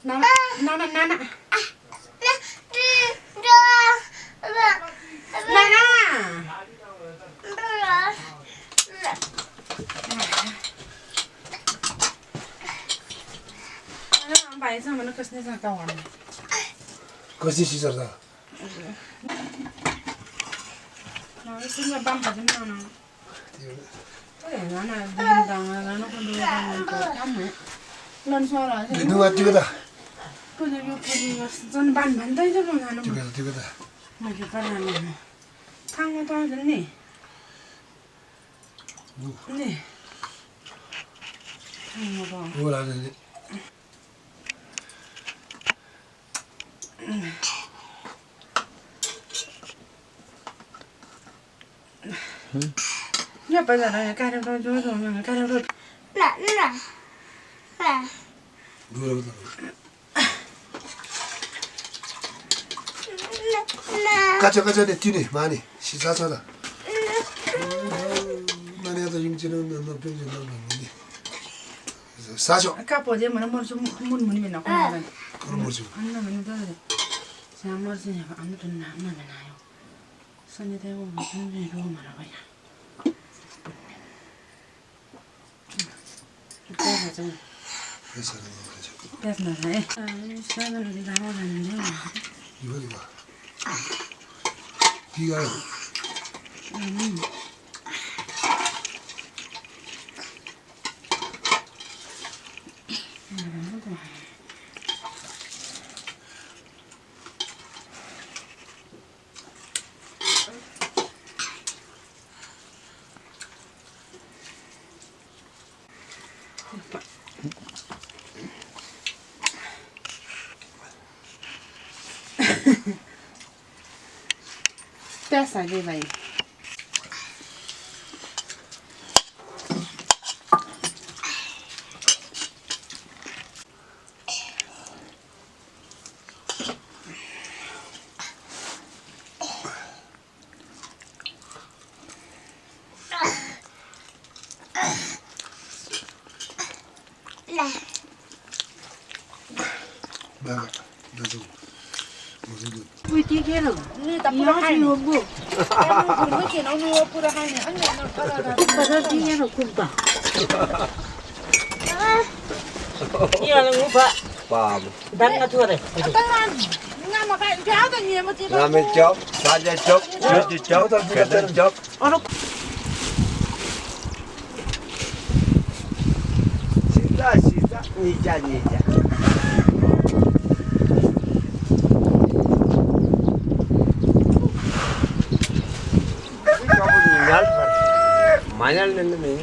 Nana. Nana. Nana. Bài sao mà nó cất ra tao ăn? Có gì xí ra? Nó xin là băm vào cái nào nó? Cái này nó là bình đẳng nó còn đưa ra một cái cắm ấy. Lần sau là Cái nước chưa đó? Cái này cái dân bàn đây cho nó làm. Chưa đó. Mà cái bàn làm thang nó to thế này. Này. Thang nó to. Ủa là này. Nhá bây giờ này cái đâu rồi cái đâu rồi. Nè. Đưa 가져 내 뒤네 많이 시사사다. 많이 하다 용지는 너 병진 나오는데. 사죠. 아까 보지 뭐 문이 나고 그럼 뭐지? 안 나면 돼. 제가 뭐지 아무도 안 나요. 선이 되고 무슨 일로 말아봐야. 그래서 그래서 나네. 시간을 나오는데. 이거. 비가요. Pesa đi vậy. Bà, nó dùng. Ui tí kia rồi, đi tập pura hai nữa bu. Em muốn mấy cái nó mua pura hai nữa, anh này nó bắt đầu tí kia nó cũng tao. Iya lang mo ba? Pam. Dan nga tuwa rin. Tangan, nga makain kaya ito niya mo tiba. Ramen chop, saja chop, suji chop, kadang chop. Ano? Sita, nija. Ini kau punya nyal, mana ni?